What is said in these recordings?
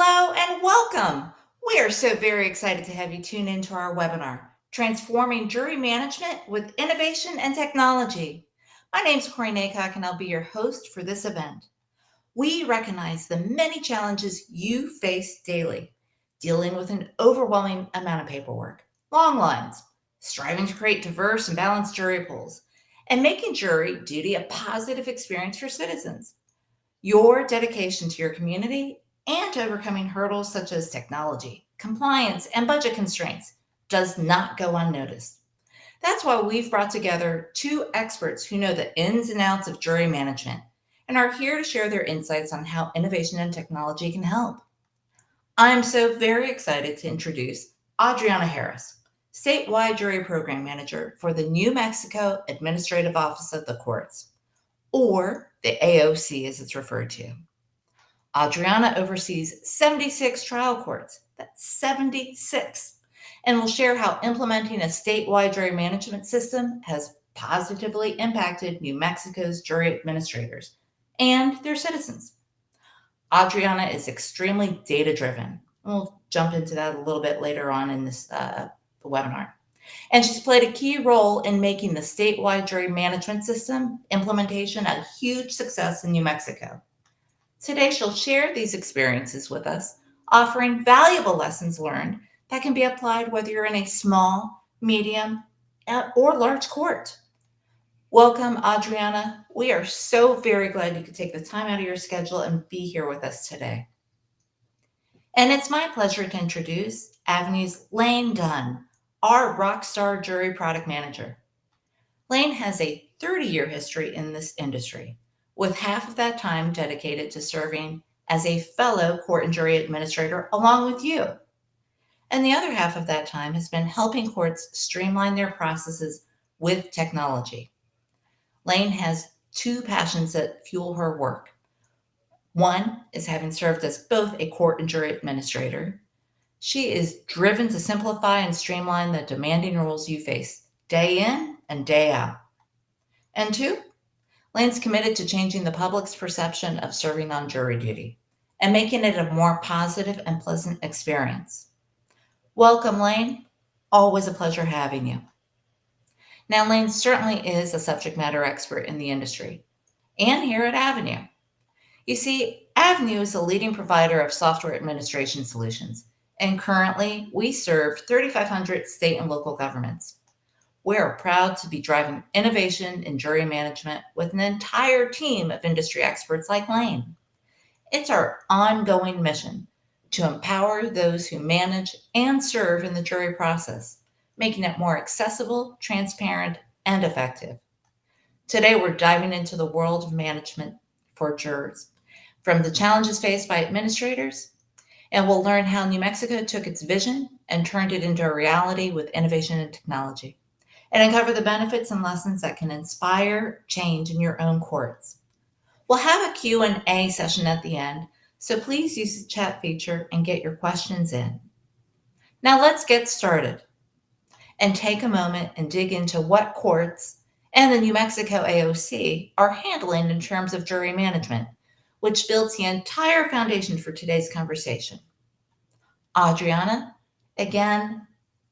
Hello and welcome. We are so very excited to have you tune into our webinar, Transforming Jury Management with Innovation and Technology. My name is Corey Naycock and I'll be your host for this event. We recognize the many challenges you face daily, dealing with an overwhelming amount of paperwork, long lines, striving to create diverse and balanced jury pools, and making jury duty a positive experience for citizens. Your dedication to your community and to overcoming hurdles such as technology, compliance, and budget constraints does not go unnoticed. That's why we've brought together two experts who know the ins and outs of jury management and are here to share their insights on how innovation and technology can help. I'm so very excited to introduce Adriana Harris, Statewide Jury Program Manager for the New Mexico Administrative Office of the Courts, or the AOC as it's referred to. Adriana oversees 76 trial courts, that's 76, and will share how implementing a statewide jury management system has positively impacted New Mexico's jury administrators and their citizens. Adriana is extremely data-driven. We'll jump into that a little bit later on in this webinar. And she's played a key role in making the statewide jury management system implementation a huge success in New Mexico. Today, she'll share these experiences with us, offering valuable lessons learned that can be applied whether you're in a small, medium, or large court. Welcome, Adriana. We are so very glad you could take the time out of your schedule and be here with us today. And it's my pleasure to introduce Avenue's Lane Dunn, our rockstar jury product manager. Lane has a 30-year history in this industry, with half of that time dedicated to serving as a fellow court and jury administrator along with you. And the other half of that time has been helping courts streamline their processes with technology. Lane has two passions that fuel her work. One is having served as both a court and jury administrator. She is driven to simplify and streamline the demanding rules you face day in and day out. And two, Lane's committed to changing the public's perception of serving on jury duty and making it a more positive and pleasant experience. Welcome, Lane. Always a pleasure having you. Now, Lane certainly is a subject matter expert in the industry and here at Avenue. You see, Avenue is a leading provider of software administration solutions, and currently we serve 3,500 state and local governments. We are proud to be driving innovation in jury management with an entire team of industry experts like Lane. It's our ongoing mission to empower those who manage and serve in the jury process, making it more accessible, transparent, and effective. Today, we're diving into the world of management for jurors, from the challenges faced by administrators, and we'll learn how New Mexico took its vision and turned it into a reality with innovation and technology, and uncover the benefits and lessons that can inspire change in your own courts. We'll have a Q&A session at the end, so please use the chat feature and get your questions in. Now let's get started and take a moment and dig into what courts and the New Mexico AOC are handling in terms of jury management, which builds the entire foundation for today's conversation. Adriana, again,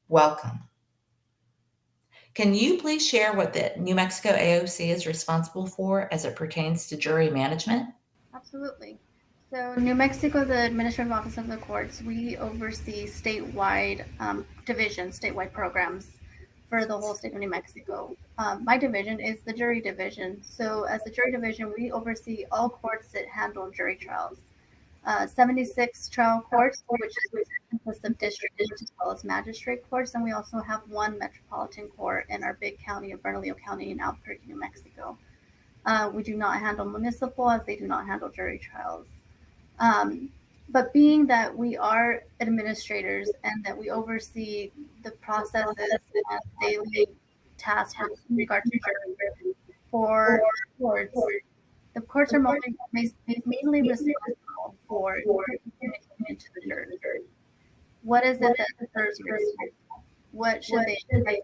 welcome. Can you please share what the New Mexico AOC is responsible for as it pertains to jury management? Absolutely. So New Mexico, the Administrative Office of the Courts, we oversee statewide divisions, statewide programs for the whole state of New Mexico. My division is the jury division. So as the jury division, we oversee all courts that handle jury trials. 76 trial courts, which consists of district courts as well as magistrate courts, and we also have one metropolitan court in our big county of Bernalillo County in Albuquerque, New Mexico. We do not handle municipal, as they do not handle jury trials. But being that we are administrators and that we oversee the processes and daily tasks in regard to jury for courts, the courts are mainly responsible for communicating to the jurors. What is it that the jurors receive? What should they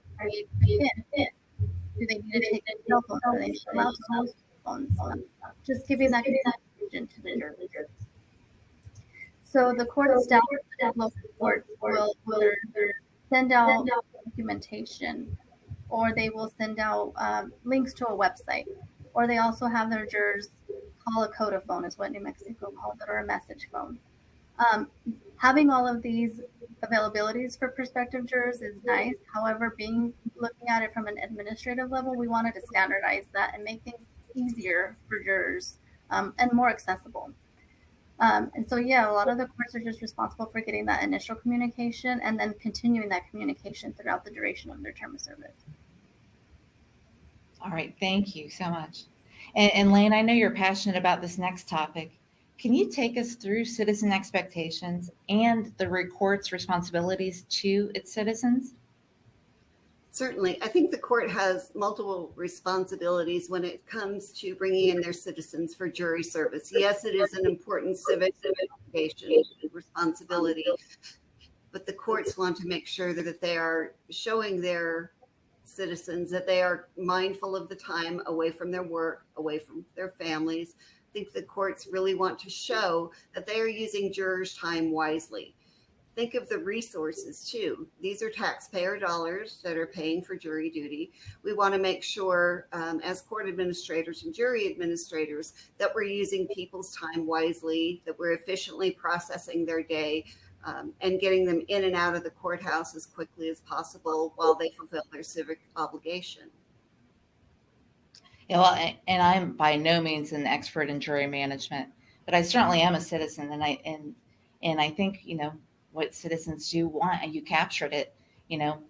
be in? Do they need to take a cell phone? Do they need to allow cell phones? Just giving that communication to the jurors. So the court staff at local courts will either send out documentation, or they will send out links to a website, or they also have their jurors call a codaphone, is what New Mexico calls it, or a message phone. Um, Having all of these availabilities for prospective jurors is nice. However, looking at it from an administrative level, we wanted to standardize that and make things easier for jurors, and more accessible. And so, yeah, a lot of the courts are just responsible for getting that initial communication and then continuing that communication throughout the duration of their term of service. All right, thank you so much. And Lane, I know you're passionate about this next topic. Can you take us through citizen expectations and the court's responsibilities to its citizens? Certainly. I think the court has multiple responsibilities when it comes to bringing in their citizens for jury service. Yes, it is an important civic obligation and responsibility, but the courts want to make sure that they are showing their citizens that they are mindful of the time away from their work, away from their families. I think the courts really want to show that they are using jurors' time wisely. Think of the resources too. These are taxpayer dollars that are paying for jury duty. We want to make sure, as court administrators and jury administrators, that we're using people's time wisely, that we're efficiently processing their day, and getting them in and out of the courthouse as quickly as possible while they fulfill their civic obligation. Yeah, well, and I'm by no means an expert in jury management, but I certainly am a citizen, and I think what citizens do want, and you captured it.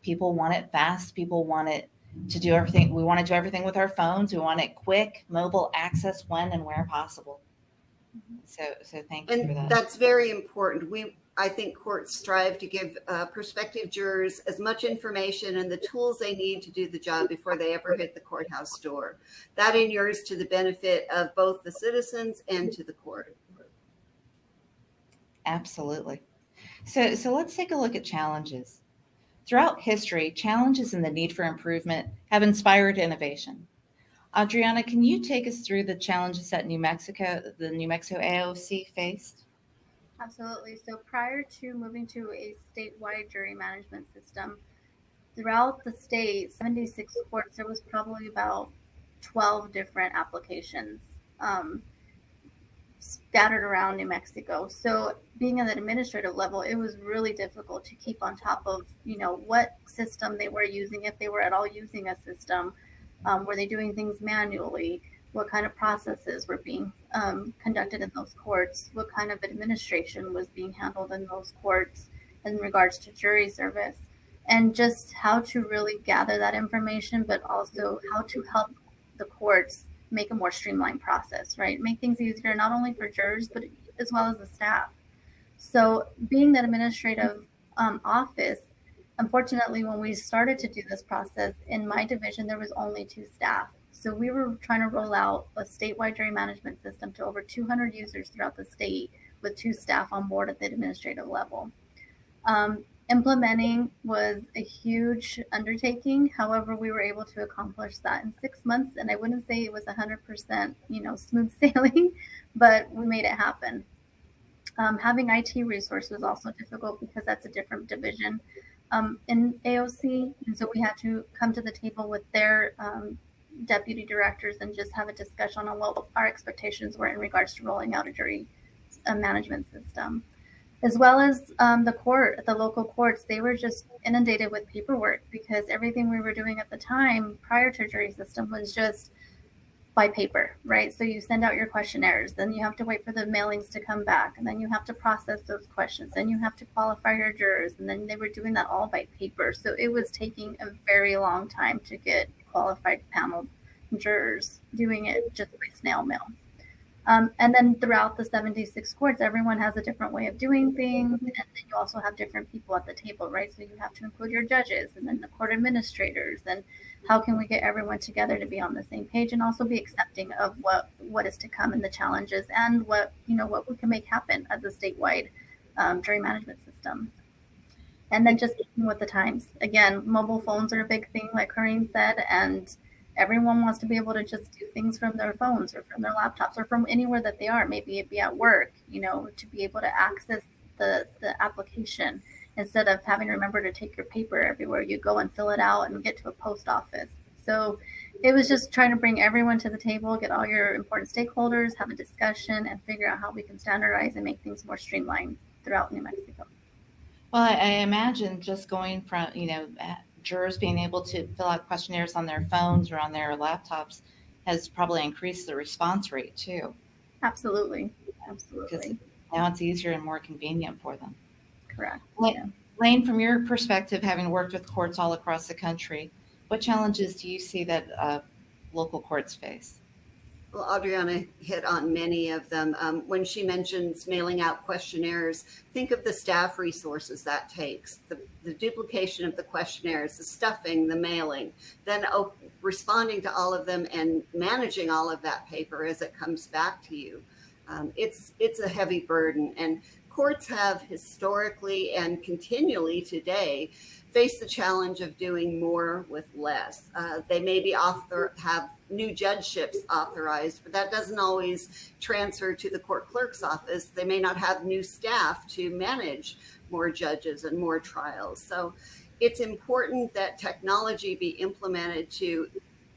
People want it fast. People want it to do everything. We want to do everything with our phones. We want it quick, mobile access when and where possible. So thank you for And that. that's very important. I think courts strive to give prospective jurors as much information and the tools they need to do the job before they ever hit the courthouse door. That inures to the benefit of both the citizens and to the court. Absolutely. So let's take a look at challenges. Throughout history, challenges and the need for improvement have inspired innovation. Adriana, can you take us through the challenges that the New Mexico AOC faced? Absolutely. So prior to moving to a statewide jury management system, throughout the state, 76 courts, there was probably about 12 different applications scattered around New Mexico. So being at the administrative level, it was really difficult to keep on top of, what system they were using, if they were at all using a system. Were they doing things manually? What kind of processes were being conducted in those courts? What kind of administration was being handled in those courts in regards to jury service? And just how to really gather that information, but also how to help the courts make a more streamlined process, right? Make things easier, not only for jurors, but as well as the staff. So being that administrative office, unfortunately, when we started to do this process in my division, there was only 2 staff. So we were trying to roll out a statewide jury management system to over 200 users throughout the state with 2 staff on board at the administrative level. Implementing was a huge undertaking. However, we were able to accomplish that in 6 months, and I wouldn't say it was 100%, smooth sailing, but we made it happen. Having IT resources was also difficult because that's a different division in AOC, and so we had to come to the table with their deputy directors and just have a discussion on what our expectations were in regards to rolling out a jury management system. As well as the local courts, they were just inundated with paperwork because everything we were doing at the time prior to jury system was just by paper, right? So you send out your questionnaires, then you have to wait for the mailings to come back, and then you have to process those questions, then you have to qualify your jurors, and then they were doing that all by paper. So it was taking a very long time to get qualified panel jurors, doing it just by snail mail. And then throughout the 76 courts, everyone has a different way of doing things. And then you also have different people at the table, right? So you have to include your judges and then the court administrators. And how can we get everyone together to be on the same page and also be accepting of what is to come and the challenges and what we can make happen as a statewide jury management system. And then just keeping with the times. Again, mobile phones are a big thing, like Corrine said, and everyone wants to be able to just do things from their phones or from their laptops or from anywhere that they are. Maybe it be at work, to be able to access the application instead of having to remember to take your paper everywhere you go and fill it out and get to a post office. So it was just trying to bring everyone to the table, get all your important stakeholders, have a discussion, and figure out how we can standardize and make things more streamlined throughout New Mexico. Well, I imagine just going from, jurors being able to fill out questionnaires on their phones or on their laptops has probably increased the response rate too. Absolutely. Because Absolutely. now it's easier and more convenient for them. Correct. Yeah. Lane, from your perspective, having worked with courts all across the country, what challenges do you see that local courts face? Well, Adriana hit on many of them. When she mentions mailing out questionnaires, think of the staff resources that takes, the duplication of the questionnaires, the stuffing, the mailing, then responding to all of them and managing all of that paper as it comes back to you. It's a heavy burden, and courts have historically and continually today face the challenge of doing more with less. They maybe have new judgeships authorized, but that doesn't always transfer to the court clerk's office. They may not have new staff to manage more judges and more trials. So it's important that technology be implemented to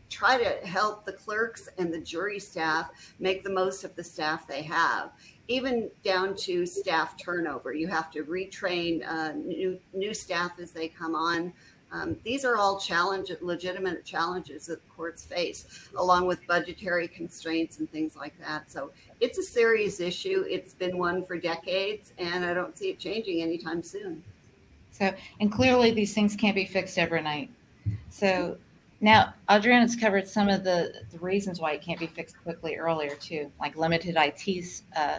try to help the clerks and the jury staff make the most of the staff they have, even down to staff turnover. You have to retrain new staff as they come on. These are all legitimate challenges that courts face, along with budgetary constraints and things like that. So it's a serious issue. It's been one for decades, and I don't see it changing anytime soon. So, and clearly these things can't be fixed overnight. So now Adriana's covered some of the reasons why it can't be fixed quickly earlier too, like limited IT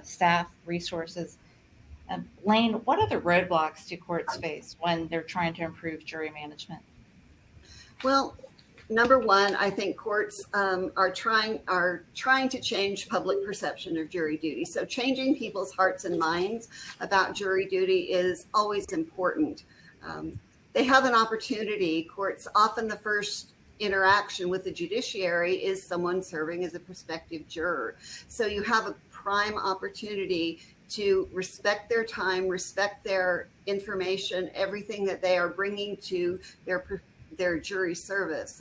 staff resources. Lane, what other roadblocks do courts face when they're trying to improve jury management? Well, number one, I think courts are trying to change public perception of jury duty. So changing people's hearts and minds about jury duty is always important. They have an opportunity. Courts, often the first interaction with the judiciary is someone serving as a prospective juror. So you have a prime opportunity to respect their time, respect their information, everything that they are bringing to their jury service.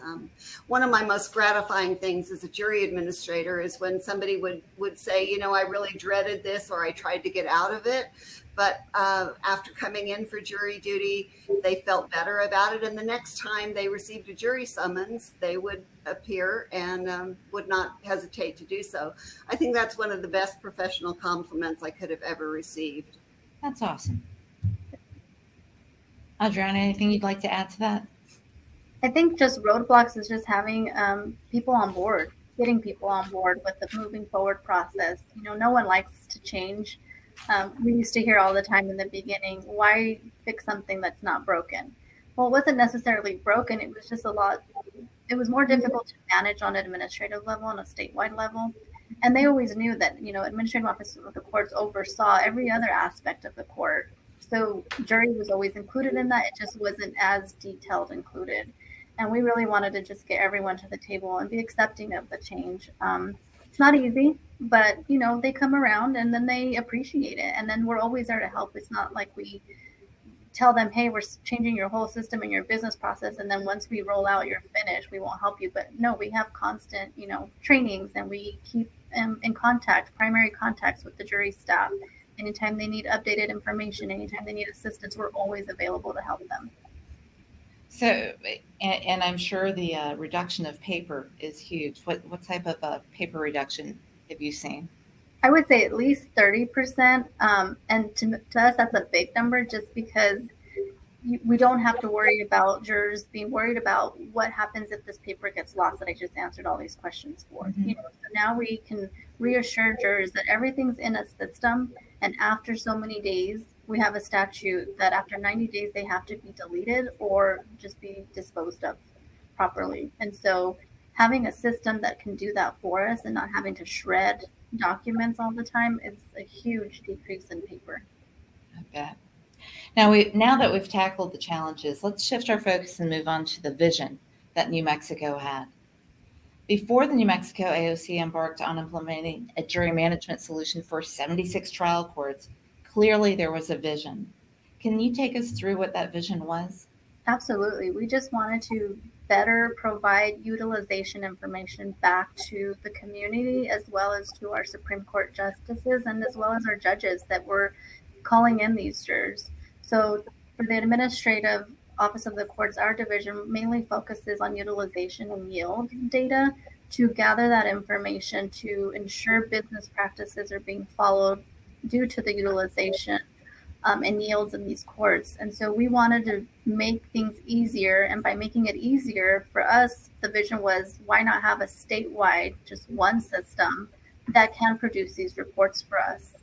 One of my most gratifying things as a jury administrator is when somebody would say, I really dreaded this, or I tried to get out of it. But after coming in for jury duty, they felt better about it. And the next time they received a jury summons, they would appear and would not hesitate to do so. I think that's one of the best professional compliments I could have ever received. That's awesome. Adriana, anything you'd like to add to that? I think just roadblocks is just having people on board, getting people on board with the moving forward process. No one likes to change. We used to hear all the time in the beginning, why fix something that's not broken? Well, it wasn't necessarily broken. It was just it was more difficult to manage on an administrative level, on a statewide level. And they always knew that, administrative officers of the courts oversaw every other aspect of the court. So jury was always included in that. It just wasn't as detailed included. And we really wanted to just get everyone to the table and be accepting of the change. It's not easy, but they come around and then they appreciate it. And then we're always there to help. It's not like we tell them, hey, we're changing your whole system and your business process, and then once we roll out, you're finished. We won't help you. But no, we have constant, trainings, and we keep in primary contacts with the jury staff. Anytime they need updated information, anytime they need assistance, we're always available to help them. So, and I'm sure the reduction of paper is huge. What type of paper reduction have you seen? I would say at least 30%. And to us, that's a big number just because we don't have to worry about jurors being worried about what happens if this paper gets lost that I just answered all these questions for. Mm-hmm. So now we can reassure jurors that everything's in a system. And after so many days, we have a statute that after 90 days, they have to be deleted or just be disposed of properly. And so having a system that can do that for us and not having to shred documents all the time is a huge decrease in paper. I bet. Now that we've tackled the challenges, let's shift our focus and move on to the vision that New Mexico had. Before the New Mexico AOC embarked on implementing a jury management solution for 76 trial courts, Clearly, there was a vision. Can you take us through what that vision was? Absolutely. We just wanted to better provide utilization information back to the community, as well as to our Supreme Court justices and as well as our judges that were calling in these jurors. So for the administrative office of the courts, our division mainly focuses on utilization and yield data to gather that information to ensure business practices are being followed due to the utilization and yields in these courts. And so we wanted to make things easier. And by making it easier for us, the vision was, why not have a statewide, just one system that can produce these reports for us?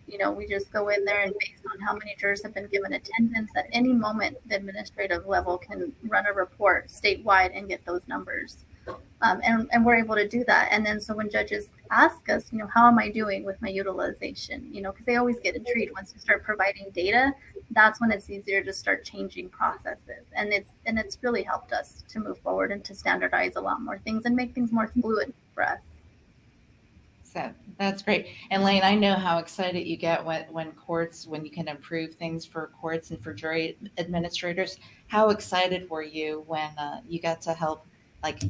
You know, we just go in there and based on how many jurors have been given attendance, at any moment, the administrative level can run a report statewide and get those numbers. And we're able to do that. And then so when judges ask us, you know, how am I doing with my utilization? You know, because they always get intrigued once you start providing data. That's when it's easier to start changing processes, and it's really helped us to move forward and to standardize a lot more things and make things more fluid for us. So that's great. And Lane, I know how excited you get when you can improve things for courts and for jury administrators. How excited were you when you got to help like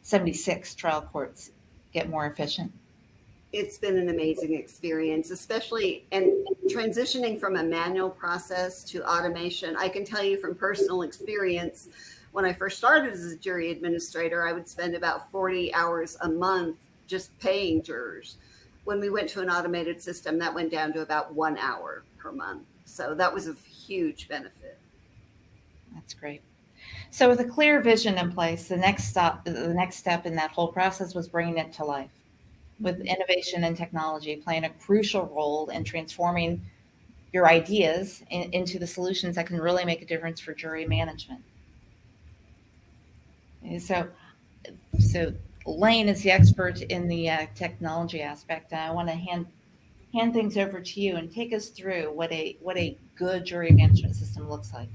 76 trial courts get more efficient? It's been an amazing experience, especially and transitioning from a manual process to automation. I can tell you from personal experience, when I first started as a jury administrator, I would spend about 40 hours a month just paying jurors. When we went to an automated system, that went down to about 1 hour per month. So that was a huge benefit. That's great. So with a clear vision in place, the next step in that whole process was bringing it to life, with innovation and technology playing a crucial role in transforming your ideas into the solutions that can really make a difference for jury management. And so Lane is the expert in the technology aspect, and I want to hand things over to you and take us through what a good jury management system looks like.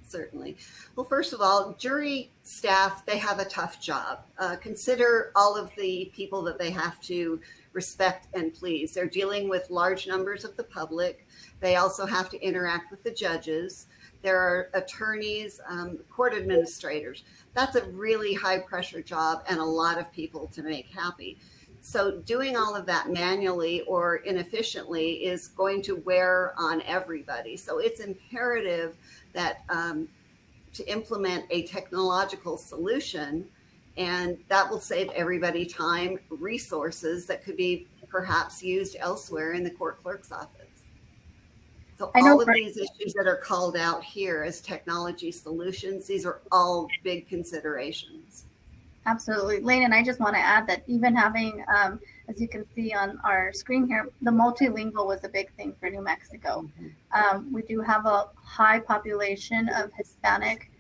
Certainly. Well, first of all, jury staff, they have a tough job. Consider all of the people that they have to respect and please. They're dealing with large numbers of the public. They also have to interact with the judges. There are attorneys, court administrators. That's a really high pressure job and a lot of people to make happy. So doing all of that manually or inefficiently is going to wear on everybody. So it's imperative that to implement a technological solution, and that will save everybody time, resources that could be perhaps used elsewhere in the court clerk's office. So all of these issues that are called out here as technology solutions, these are all big considerations. Absolutely. Lane, and I just want to add that even having, as you can see on our screen here, the multilingual was a big thing for New Mexico. We do have a high population of Hispanic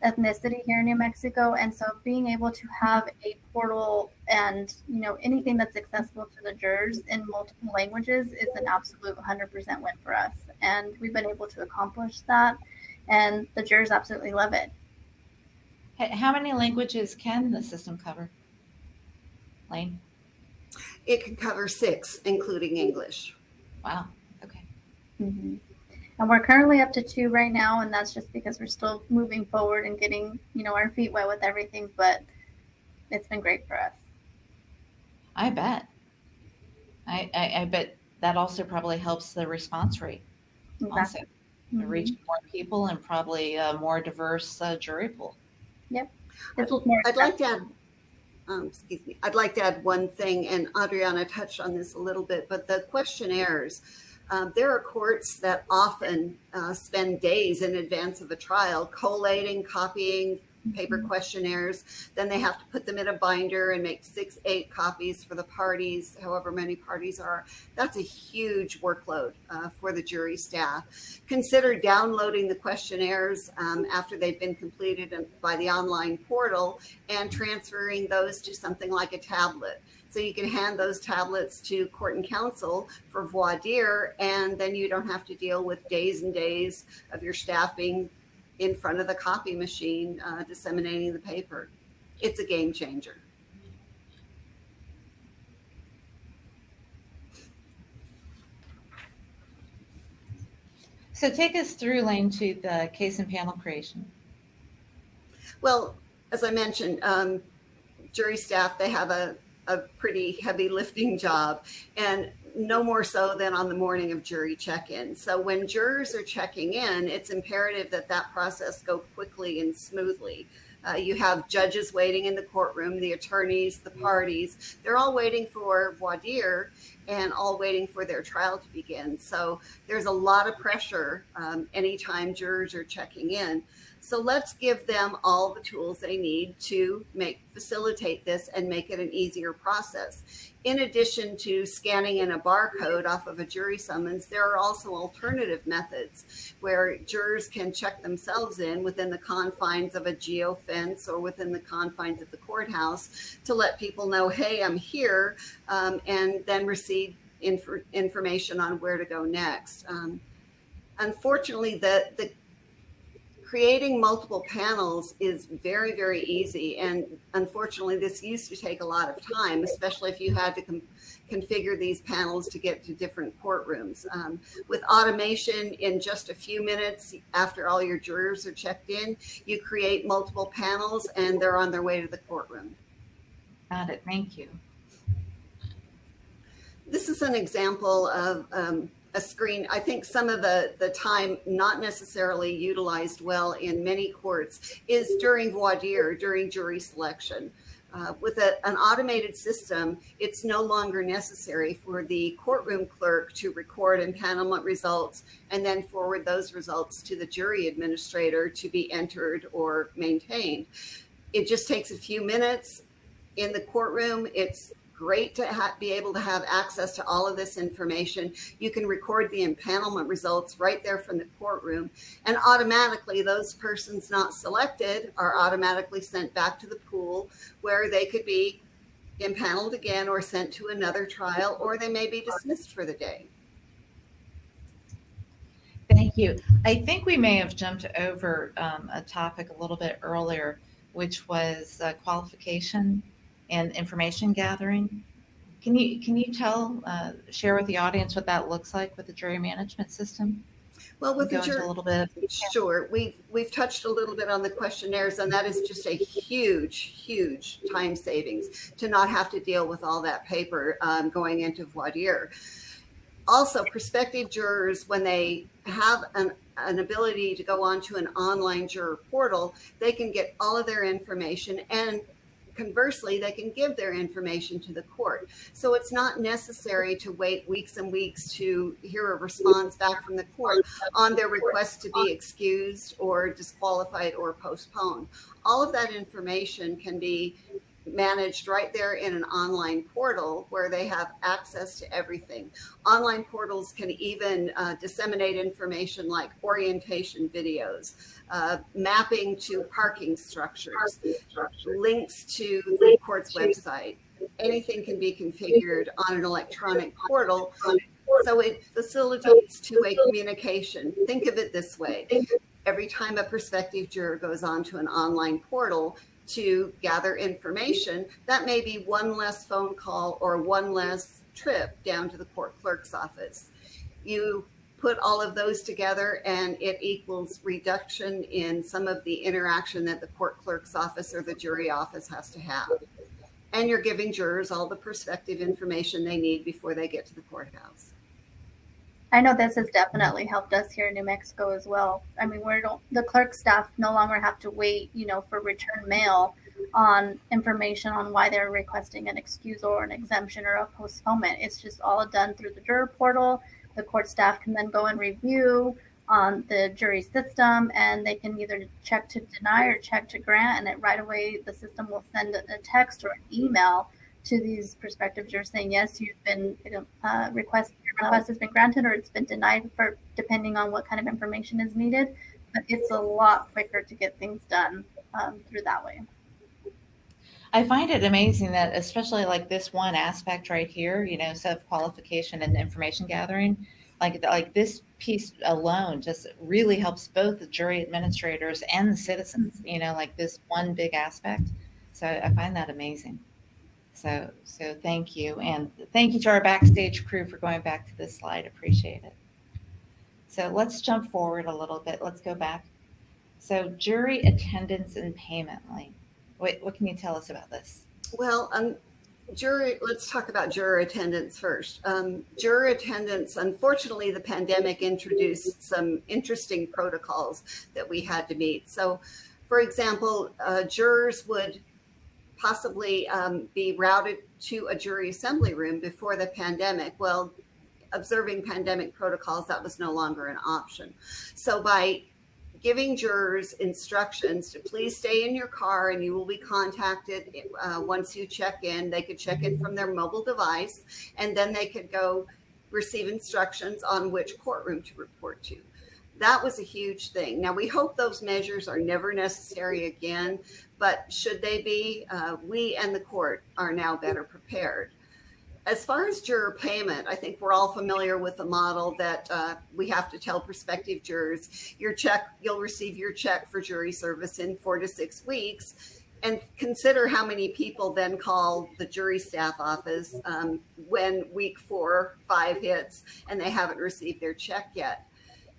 ethnicity here in New Mexico. And so being able to have a portal and, you know, anything that's accessible to the jurors in multiple languages is an absolute 100% win for us. And we've been able to accomplish that. And the jurors absolutely love it. How many languages can the system cover, Lane? It can cover 6, including English. Wow. Okay. Mm-hmm. And we're currently up to 2 right now, and that's just because we're still moving forward and getting, you know, our feet wet with everything. But it's been great for us. I bet. I bet that also probably helps the response rate. Exactly. Also, reaching more people and probably a more diverse jury pool. Yep. I'd like to add, I'd like to add one thing, and Adriana touched on this a little bit, but the questionnaires. There are courts that often spend days in advance of a trial collating, copying paper questionnaires. Then they have to put them in a binder and make 6, 8 copies for the parties, however many parties are. That's a huge workload for the jury staff. Consider downloading the questionnaires after they've been completed by the online portal and transferring those to something like a tablet. So you can hand those tablets to court and counsel for voir dire, and then you don't have to deal with days and days of your staff being in front of the copy machine disseminating the paper. It's a game changer. So take us through, Lane, to the case and panel creation. Well, as I mentioned, jury staff, they have a pretty heavy lifting job, and no more so than on the morning of jury check-in. So when jurors are checking in, it's imperative that that process go quickly and smoothly. You have judges waiting in the courtroom, the attorneys, the parties, they're all waiting for voir dire and all waiting for their trial to begin. So there's a lot of pressure anytime jurors are checking in. So let's give them all the tools they need to facilitate this and make it an easier process. In addition to scanning in a barcode off of a jury summons, there are also alternative methods where jurors can check themselves in within the confines of a geofence or within the confines of the courthouse to let people know, hey, I'm here, and then receive information on where to go next. Unfortunately, the creating multiple panels is very, very easy. And unfortunately, this used to take a lot of time, especially if you had to configure these panels to get to different courtrooms. With automation, in just a few minutes after all your jurors are checked in, you create multiple panels and they're on their way to the courtroom. Got it. Thank you. This is an example of a screen. I think some of the time not necessarily utilized well in many courts is during voir dire, during jury selection. With an automated system, it's no longer necessary for the courtroom clerk to record empanelment results and then forward those results to the jury administrator to be entered or maintained. It just takes a few minutes in the courtroom. It's great to be able to have access to all of this information. You can record the empanelment results right there from the courtroom, and automatically those persons not selected are automatically sent back to the pool where they could be empaneled again or sent to another trial, or they may be dismissed for the day. Thank you. I think we may have jumped over a topic a little bit earlier, which was qualification and information gathering. Can you share with the audience what that looks like with the jury management system? Well, with the jury, a little bit. Sure. We've touched a little bit on the questionnaires, and that is just a huge time savings to not have to deal with all that paper going into voir dire. Also, prospective jurors, when they have an ability to go onto an online juror portal, they can get all of their information, and conversely, they can give their information to the court. So it's not necessary to wait weeks and weeks to hear a response back from the court on their request to be excused or disqualified or postponed. All of that information can be managed right there in an online portal where they have access to everything. Online portals can even disseminate information like orientation videos, mapping to parking structures, links to the court's website. Anything can be configured on an electronic portal, so it facilitates two-way communication. Think of it this way. Every time a prospective juror goes onto an online portal to gather information, that may be one less phone call or one less trip down to the court clerk's office. You put all of those together and it equals reduction in some of the interaction that the court clerk's office or the jury office has to have. And you're giving jurors all the prospective information they need before they get to the courthouse. I know this has definitely helped us here in New Mexico as well. I mean, the clerk staff no longer have to wait, for return mail on information on why they're requesting an excuse or an exemption or a postponement. It's just all done through the juror portal. The court staff can then go and review on the jury system, and they can either check to deny or check to grant, and right away the system will send a text or an email to these prospective jurors saying, yes, you've been your request has been granted or it's been denied, depending on what kind of information is needed. But it's a lot quicker to get things done through that way. I find it amazing that, especially like this one aspect right here, self-qualification and information gathering, like this piece alone just really helps both the jury administrators and the citizens, like this one big aspect. So I find that amazing. So thank you. And thank you to our backstage crew for going back to this slide. Appreciate it. So let's jump forward a little bit. Let's go back. So jury attendance and payment, Lane. What can you tell us about this? Well, let's talk about juror attendance first. Juror attendance, unfortunately, the pandemic introduced some interesting protocols that we had to meet. So, for example, jurors would possibly be routed to a jury assembly room before the pandemic. Well, observing pandemic protocols, that was no longer an option. So by giving jurors instructions to please stay in your car and you will be contacted once you check in. They could check in from their mobile device, and then they could go receive instructions on which courtroom to report to. That was a huge thing. Now, we hope those measures are never necessary again, but should they be, we and the court are now better prepared. As far as juror payment, I think we're all familiar with the model that we have to tell prospective jurors, you'll receive your check for jury service in 4 to 6 weeks. And consider how many people then call the jury staff office when week 4, 5 hits and they haven't received their check yet.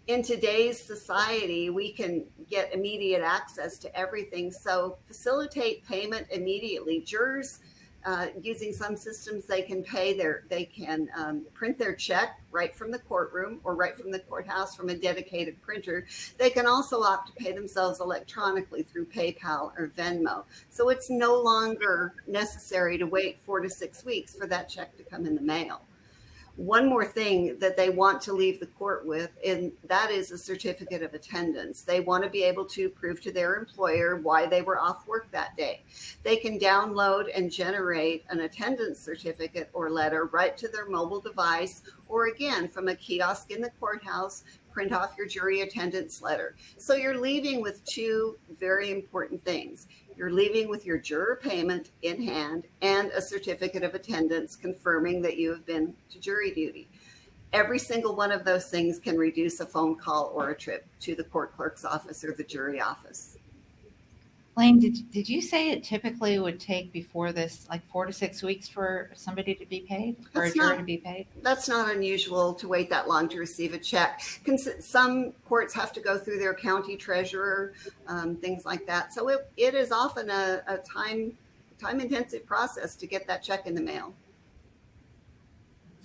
In today's society, we can get immediate access to everything. So facilitate payment immediately. Jurors, using some systems, they can print their check right from the courtroom or right from the courthouse from a dedicated printer. They can also opt to pay themselves electronically through PayPal or Venmo. So it's no longer necessary to wait 4 to 6 weeks for that check to come in the mail. One more thing that they want to leave the court with, and that is a certificate of attendance. They want to be able to prove to their employer why they were off work that day. They can download and generate an attendance certificate or letter right to their mobile device, or again, from a kiosk in the courthouse, print off your jury attendance letter. So you're leaving with 2 very important things. You're leaving with your juror payment in hand and a certificate of attendance confirming that you have been to jury duty. Every single one of those things can reduce a phone call or a trip to the court clerk's office or the jury office. Lane, did you say it typically would take before this like 4 to 6 weeks for somebody to be paid, or a juror to be paid? That's not unusual to wait that long to receive a check. Some courts have to go through their county treasurer, things like that. So it is often a time-intensive process to get that check in the mail.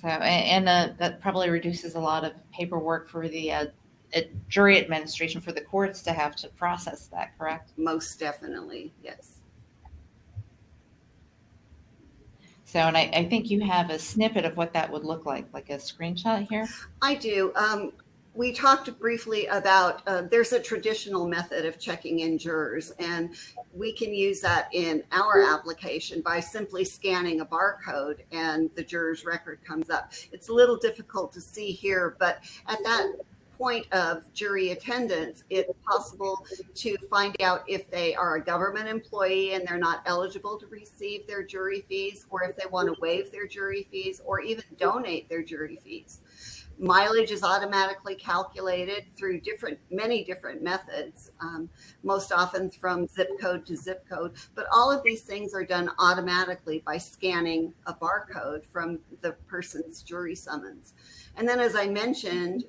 So, and that probably reduces a lot of paperwork for the jury administration, for the courts to have to process that, correct? Most definitely, yes. So, and I think you have a snippet of what that would look like a screenshot here. I do. We talked briefly about there's a traditional method of checking in jurors, and we can use that in our application by simply scanning a barcode and the juror's record comes up. It's a little difficult to see here, but at that point of jury attendance, it's possible to find out if they are a government employee and they're not eligible to receive their jury fees, or if they want to waive their jury fees or even donate their jury fees. Mileage is automatically calculated through many different methods, most often from zip code to zip code. But all of these things are done automatically by scanning a barcode from the person's jury summons. And then, as I mentioned,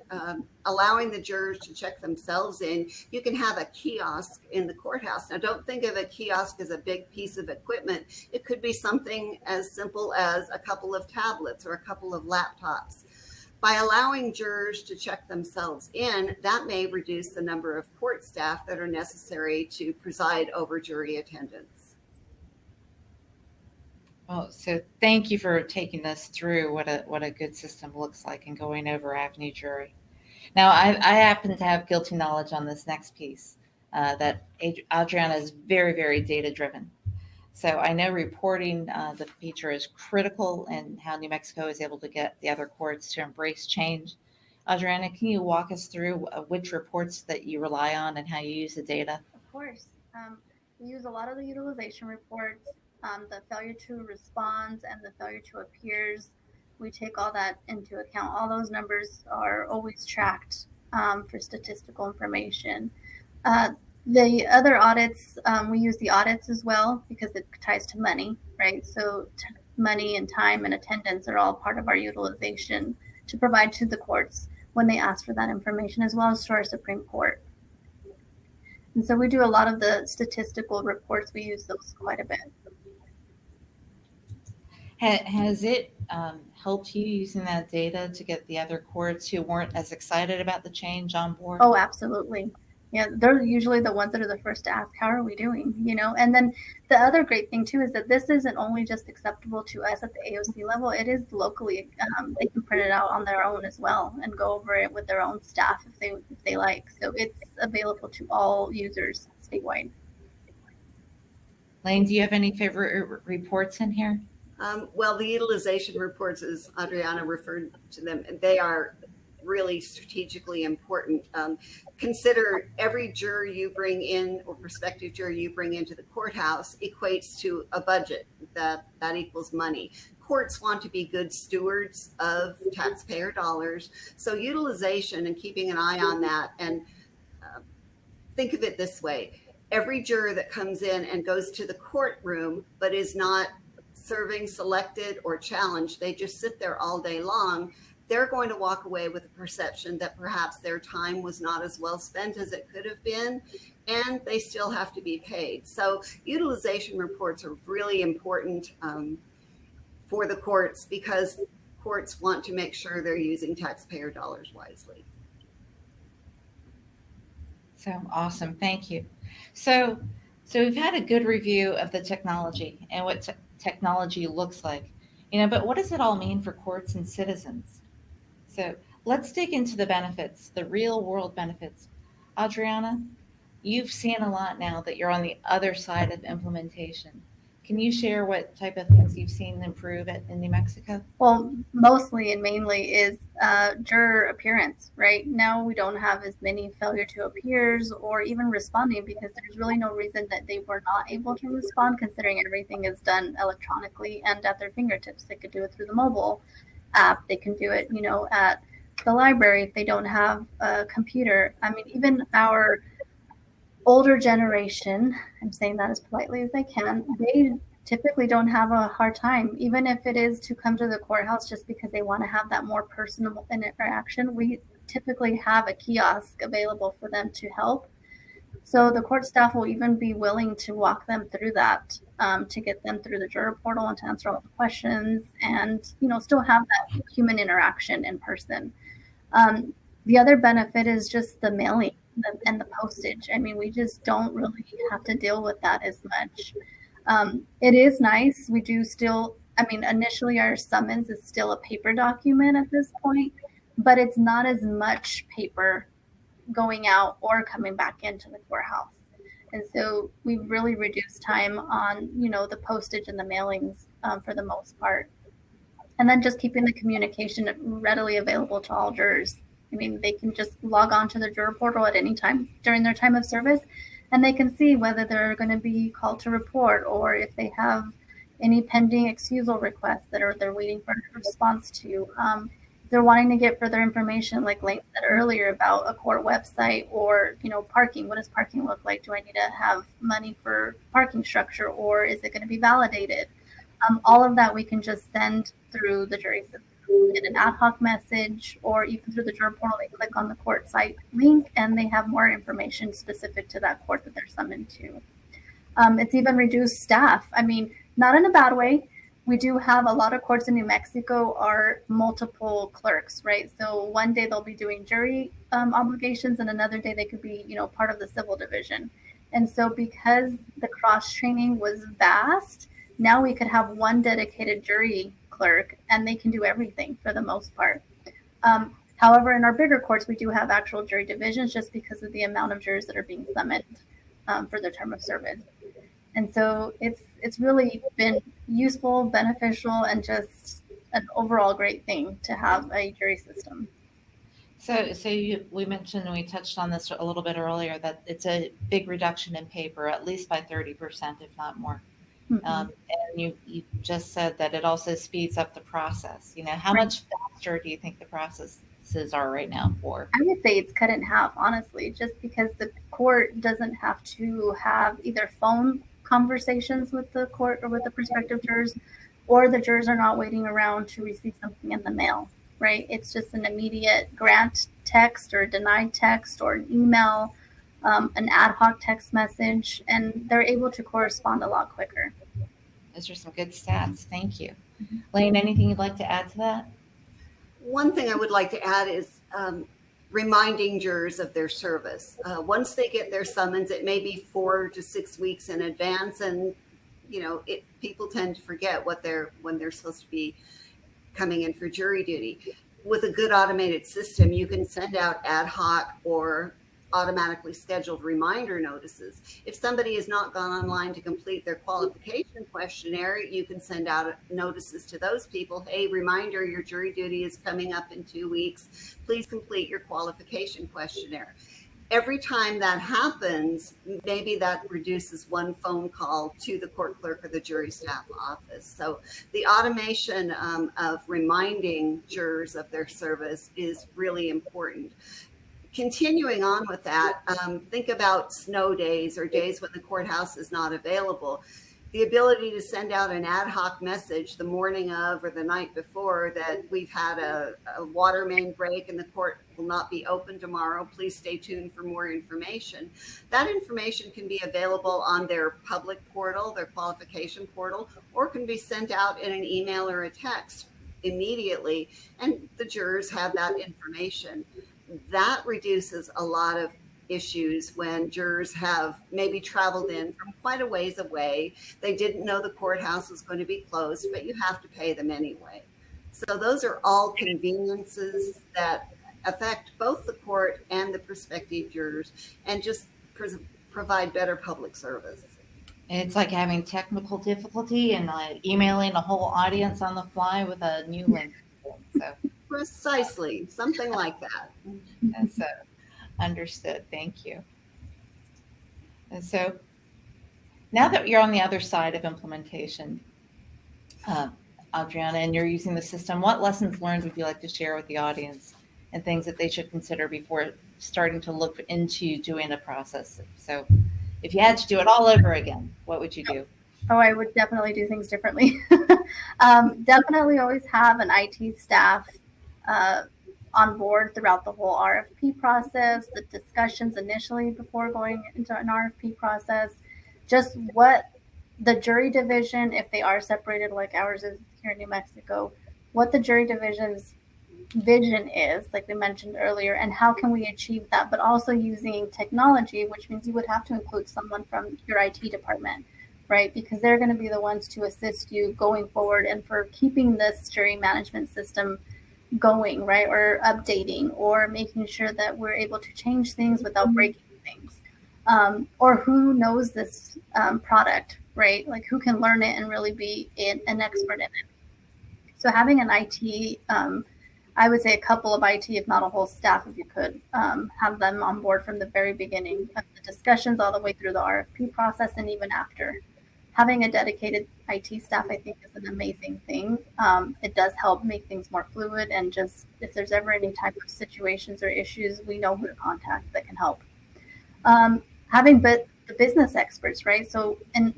allowing the jurors to check themselves in, you can have a kiosk in the courthouse. Now, don't think of a kiosk as a big piece of equipment. It could be something as simple as a couple of tablets or a couple of laptops. By allowing jurors to check themselves in, that may reduce the number of court staff that are necessary to preside over jury attendance. Oh, so thank you for taking us through what a good system looks like and going over Avenue Jury. Now, I happen to have guilty knowledge on this next piece, that Adriana is very, very data driven. So I know reporting the feature is critical in how New Mexico is able to get the other courts to embrace change. Adriana, can you walk us through which reports that you rely on and how you use the data? Of course. We use a lot of the utilization reports, the failure to respond and the failure to appears. We take all that into account. All those numbers are always tracked for statistical information. The other audits, we use the audits as well because it ties to money, right? So money and time and attendance are all part of our utilization to provide to the courts. when they ask for that information, as well as to our Supreme Court. And so we do a lot of the statistical reports. We use those quite a bit. Has it helped you using that data to get the other courts who weren't as excited about the change on board? Oh, absolutely. Yeah, they're usually the ones that are the first to ask, how are we doing? And then the other great thing too is that this isn't only just acceptable to us at the AOC level, it is locally. They can print it out on their own as well and go over it with their own staff if they like. So it's available to all users statewide. Lane, do you have any favorite reports in here? Well, the utilization reports, as Adriana referred to them, they are really strategically important. Consider every juror you bring in or prospective juror you bring into the courthouse equates to a budget that equals money. Courts want to be good stewards of taxpayer dollars. So utilization and keeping an eye on that, and think of it this way. Every juror that comes in and goes to the courtroom but is not serving, selected, or challenged, they just sit there all day long, they're going to walk away with a perception that perhaps their time was not as well spent as it could have been, and they still have to be paid. So utilization reports are really important for the courts, because courts want to make sure they're using taxpayer dollars wisely. So awesome. Thank you. So we've had a good review of the technology and what technology looks like, but what does it all mean for courts and citizens? So let's dig into the benefits, the real world benefits. Adriana, you've seen a lot now that you're on the other side of implementation. Can you share what type of things you've seen improve in New Mexico? Well, mostly and mainly is juror appearance. Right now, we don't have as many failure to appears or even responding, because there's really no reason that they were not able to respond, considering everything is done electronically and at their fingertips. They could do it through the mobile app. They can do it, at the library if they don't have a computer. I mean, even our older generation, I'm saying that as politely as I can, they typically don't have a hard time, even if it is to come to the courthouse just because they want to have that more personal interaction. We typically have a kiosk available for them to help. So the court staff will even be willing to walk them through that, to get them through the juror portal and to answer all the questions and, still have that human interaction in person. The other benefit is just the mailing and the postage. I mean, we just don't really have to deal with that as much. It is nice. We do still, initially our summons is still a paper document at this point, but it's not as much paper going out or coming back into the courthouse. And so we've really reduced time on, the postage and the mailings for the most part. And then just keeping the communication readily available to all jurors. I mean, they can just log on to the juror portal at any time during their time of service, and they can see whether they're going to be called to report or if they have any pending excusal requests that they're waiting for a response to. If they're wanting to get further information, like Lane said earlier, about a court website or, parking. What does parking look like? Do I need to have money for parking structure, or is it going to be validated? All of that we can just send through the jury system in an ad hoc message, or even through the juror portal. They click on the court site link and they have more information specific to that court that they're summoned to. It's even reduced staff. I mean, not in a bad way. We do have a lot of courts in New Mexico are multiple clerks, right? So one day they'll be doing jury obligations, and another day they could be, part of the civil division. And so because the cross training was vast, now we could have one dedicated jury clerk and they can do everything for the most part. However, in our bigger courts, we do have actual jury divisions just because of the amount of jurors that are being summoned for their term of service. And so it's really been useful, beneficial, and just an overall great thing to have a jury system. So we mentioned, and we touched on this a little bit earlier, that it's a big reduction in paper, at least by 30%, if not more. Mm-hmm. And you just said that it also speeds up the process. How much faster do you think the processes are right now for? I would say it's cut in half, honestly, just because the court doesn't have to have either phone conversations with the court or with the prospective jurors, or the jurors are not waiting around to receive something in the mail, right? It's just an immediate grant text or a denied text or an email, an ad hoc text message, and they're able to correspond a lot quicker. Those are some good stats. Thank you. Lane, anything you'd like to add to that? One thing I would like to add is reminding jurors of their service. Once they get their summons, it may be 4 to 6 weeks in advance, and people tend to forget when they're supposed to be coming in for jury duty. With a good automated system, you can send out ad hoc or automatically scheduled reminder notices. If somebody has not gone online to complete their qualification questionnaire, you can send out notices to those people. Hey, reminder, your jury duty is coming up in 2 weeks. Please complete your qualification questionnaire. Every time that happens, maybe that reduces one phone call to the court clerk or the jury staff office. So the automation of reminding jurors of their service is really important. Continuing on with that, think about snow days or days when the courthouse is not available. The ability to send out an ad hoc message the morning of or the night before that we've had a water main break and the court will not be open tomorrow. Please stay tuned for more information. That information can be available on their public portal, their qualification portal, or can be sent out in an email or a text immediately, and the jurors have that information. That reduces a lot of issues when jurors have maybe traveled in from quite a ways away. They didn't know the courthouse was going to be closed, but you have to pay them anyway. So those are all conveniences that affect both the court and the prospective jurors and just provide better public service. It's like having technical difficulty and emailing a whole audience on the fly with a new link. So precisely, something like that. That's understood. Thank you. And so now that you're on the other side of implementation, Adriana, and you're using the system, what lessons learned would you like to share with the audience and things that they should consider before starting to look into doing the process? So if you had to do it all over again, what would you do? Oh, I would definitely do things differently. Definitely always have an IT staff on board throughout the whole RFP process, the discussions initially before going into an RFP process, just what the jury division, if they are separated like ours is here in New Mexico, what the jury division's vision is, like we mentioned earlier, and how can we achieve that, but also using technology, which means you would have to include someone from your IT department, right? Because they're going to be the ones to assist you going forward and for keeping this jury management system going, right? Or updating or making sure that we're able to change things without breaking things. Or who knows this product, right? Like who can learn it and really be an expert in it. So having an IT, I would say a couple of IT, if not a whole staff, if you could have them on board from the very beginning of the discussions all the way through the RFP process and even after. Having a dedicated IT staff, I think, is an amazing thing. It does help make things more fluid, and just if there's ever any type of situations or issues, we know who to contact that can help. Having the business experts, right? So in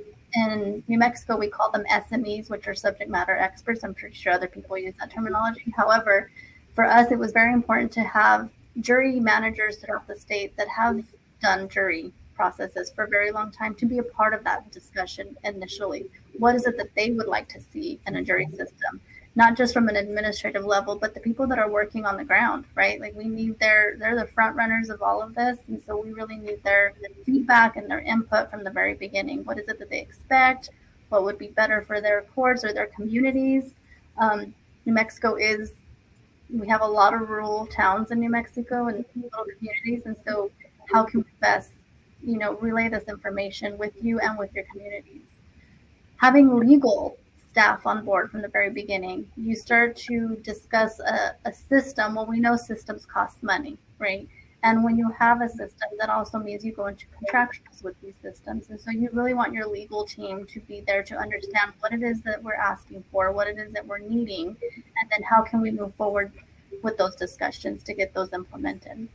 New Mexico, we call them SMEs, which are subject matter experts. I'm pretty sure other people use that terminology. However, for us, it was very important to have jury managers throughout the state that have done jury processes for a very long time to be a part of that discussion initially. What is it that they would like to see in a jury system? Not just from an administrative level, but the people that are working on the ground, right? Like we need they're the front runners of all of this. And so we really need their feedback and their input from the very beginning. What is it that they expect? What would be better for their courts or their communities? New Mexico we have a lot of rural towns in New Mexico and little communities. And so how can we best, relay this information with you and with your communities? Having legal staff on board from the very beginning, you start to discuss a system. Well, we know systems cost money, right? And when you have a system, that also means you go into contractuals with these systems. And so you really want your legal team to be there to understand what it is that we're asking for, what it is that we're needing, and then how can we move forward with those discussions to get those implemented.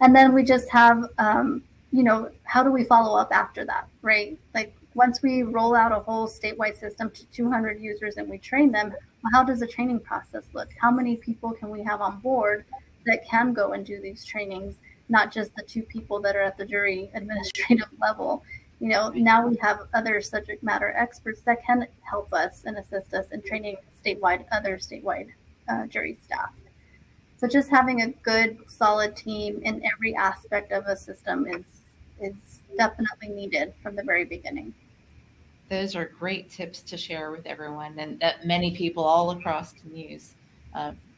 And then we just have, how do we follow up after that, right? Like once we roll out a whole statewide system to 200 users and we train them, well, how does the training process look? How many people can we have on board that can go and do these trainings, not just the 2 people that are at the jury administrative level. Now we have other subject matter experts that can help us and assist us in training other statewide jury staff. So just having a good, solid team in every aspect of a system is definitely needed from the very beginning. Those are great tips to share with everyone, and that many people all across can use,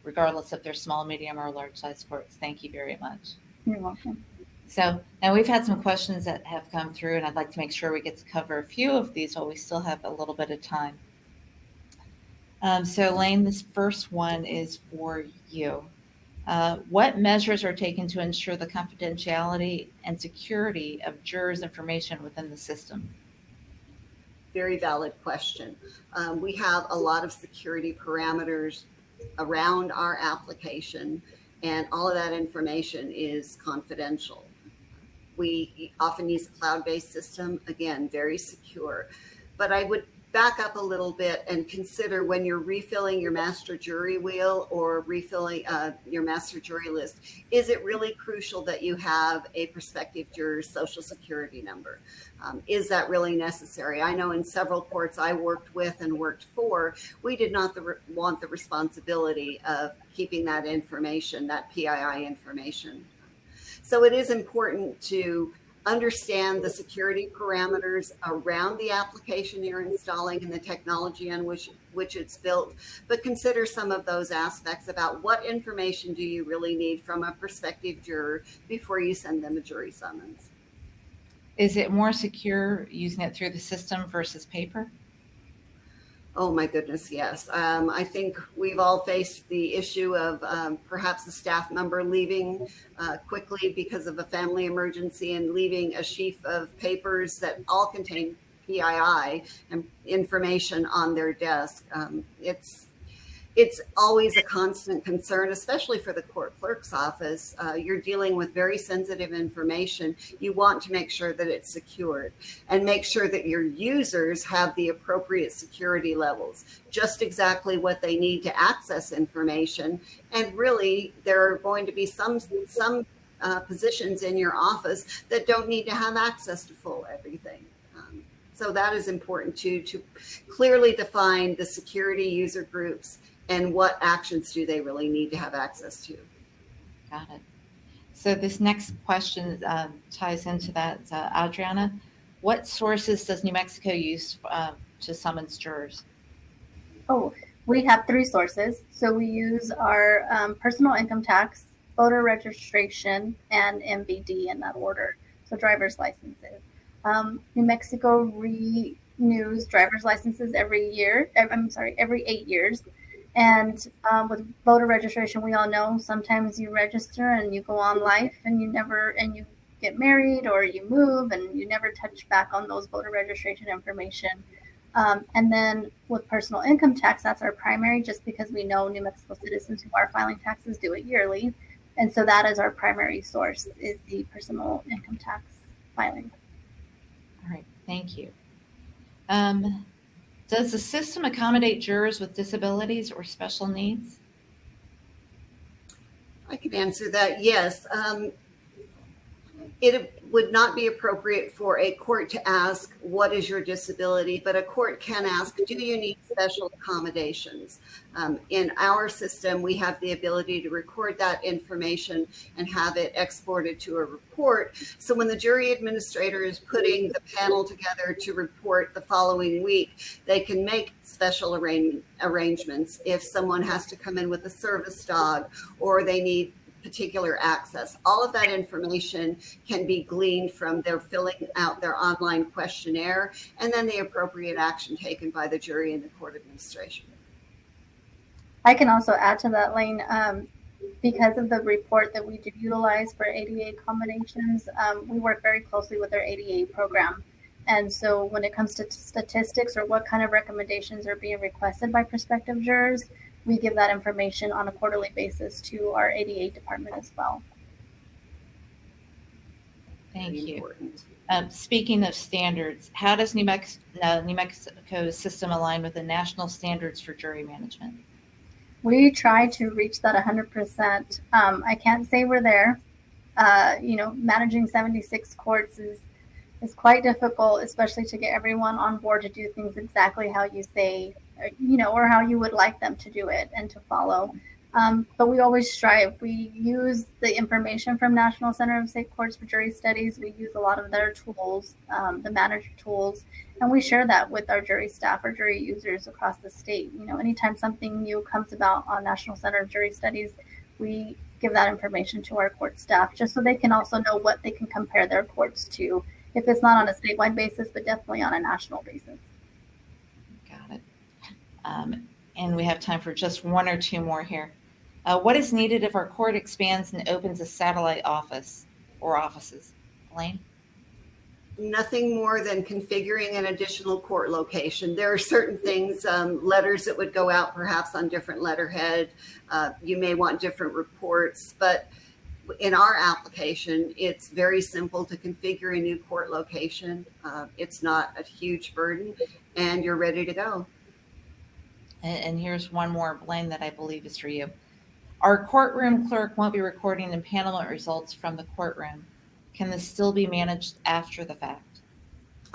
regardless if they're small, medium, or large size courts. Thank you very much. You're welcome. So now we've had some questions that have come through, and I'd like to make sure we get to cover a few of these while we still have a little bit of time. So Lane, this first one is for you. What measures are taken to ensure the confidentiality and security of jurors' information within the system? Very valid question. We have a lot of security parameters around our application, and all of that information is confidential. We often use a cloud-based system, again, very secure. But I would back up a little bit and consider when you're refilling your master jury wheel or refilling your master jury list, is it really crucial that you have a prospective juror's social security number? Is that really necessary? I know in several courts I worked with and worked for, we did not want the responsibility of keeping that information, that PII information. So it is important to understand the security parameters around the application you're installing and the technology on which it's built, but consider some of those aspects about what information do you really need from a prospective juror before you send them a jury summons. Is it more secure using it through the system versus paper? Oh my goodness, yes. I think we've all faced the issue of perhaps a staff member leaving quickly because of a family emergency and leaving a sheaf of papers that all contain PII and information on their desk. It's always a constant concern, especially for the court clerk's office. You're dealing with very sensitive information. You want to make sure that it's secured and make sure that your users have the appropriate security levels, just exactly what they need to access information. And really, there are going to be some positions in your office that don't need to have access to full everything. So that is important to clearly define the security user groups and what actions do they really need to have access to. Got it. So this next question ties into that. Adriana, what sources does New Mexico use to summons jurors? Oh, we have 3 sources. So we use our personal income tax, voter registration, and MVD in that order. So driver's licenses. New Mexico renews driver's licenses every 8 years. And with voter registration, we all know sometimes you register and you go on life and you get married or you move and you never touch back on those voter registration information. And then with personal income tax, that's our primary, just because we know New Mexico citizens who are filing taxes do it yearly. And so that is our primary source, is the personal income tax filing. All right, thank you. Does the system accommodate jurors with disabilities or special needs? I can answer that. Yes. It would not be appropriate for a court to ask, what is your disability? But a court can ask, do you need special accommodations? In our system, we have the ability to record that information and have it exported to a report. So when the jury administrator is putting the panel together to report the following week, they can make special arrangements if someone has to come in with a service dog or they need particular access. All of that information can be gleaned from their filling out their online questionnaire and then the appropriate action taken by the jury and the court administration. I can also add to that, Lane, because of the report that we do utilize for ADA accommodations, we work very closely with our ADA program. And so when it comes to statistics or what kind of recommendations are being requested by prospective jurors, we give that information on a quarterly basis to our ADA department as well. Thank you. Speaking of standards, how does New Mexico's system align with the national standards for jury management? We try to reach that 100%. I can't say we're there. Managing 76 courts is quite difficult, especially to get everyone on board to do things exactly how you say, or how you would like them to do it and to follow. But we always strive. We use the information from National Center of State Courts for Jury Studies. We use a lot of their tools, the manager tools, and we share that with our jury staff or jury users across the state. Anytime something new comes about on National Center of Jury Studies, we give that information to our court staff just so they can also know what they can compare their courts to, if it's not on a statewide basis, but definitely on a national basis. Got it. And we have time for just one or two more here. What is needed if our court expands and opens a satellite office or offices? Elaine? Nothing more than configuring an additional court location. There are certain things, letters that would go out perhaps on different letterhead. You may want different reports, but in our application, it's very simple to configure a new court location. It's not a huge burden, and you're ready to go. And here's one more, Blaine, that I believe is for you. Our courtroom clerk won't be recording impanelment results from the courtroom. Can this still be managed after the fact?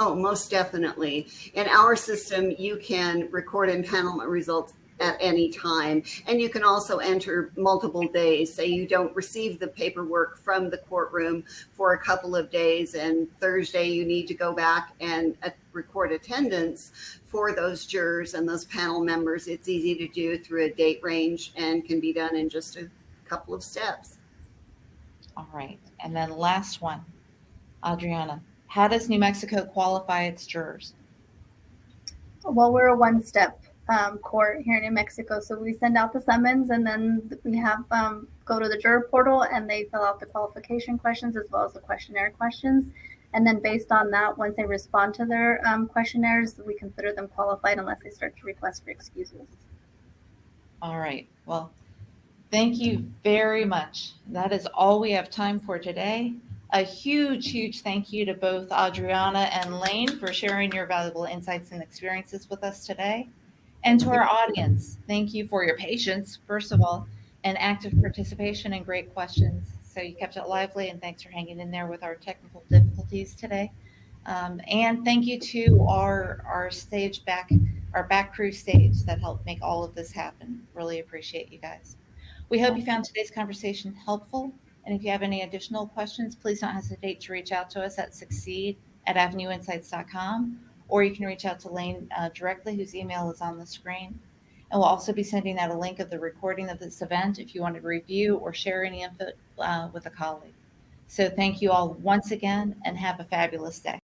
Oh, most definitely. In our system, you can record impanelment results at any time. And you can also enter multiple days. Say you don't receive the paperwork from the courtroom for a couple of days, and Thursday you need to go back and record attendance for those jurors and those panel members. It's easy to do through a date range and can be done in just a couple of steps. All right. And then last one, Adriana, how does New Mexico qualify its jurors? Well, we're a one-step court here in New Mexico. So we send out the summons, and then we have go to the juror portal, and they fill out the qualification questions as well as the questionnaire questions. And then based on that, once they respond to their questionnaires, we consider them qualified unless they start to request for excuses. All right. Well, thank you very much. That is all we have time for today. A huge thank you to both Adriana and Lane for sharing your valuable insights and experiences with us today. And to our audience, thank you for your patience, first of all, and active participation and great questions. So you kept it lively, and thanks for hanging in there with our technical difficulties today. And thank you to our back crew stage that helped make all of this happen. Really appreciate you guys. We hope you found today's conversation helpful. And if you have any additional questions, please don't hesitate to reach out to us at succeed@avenueinsights.com, or you can reach out to Lane directly, whose email is on the screen. And we'll also be sending out a link of the recording of this event if you want to review or share any input with a colleague. So thank you all once again, and have a fabulous day.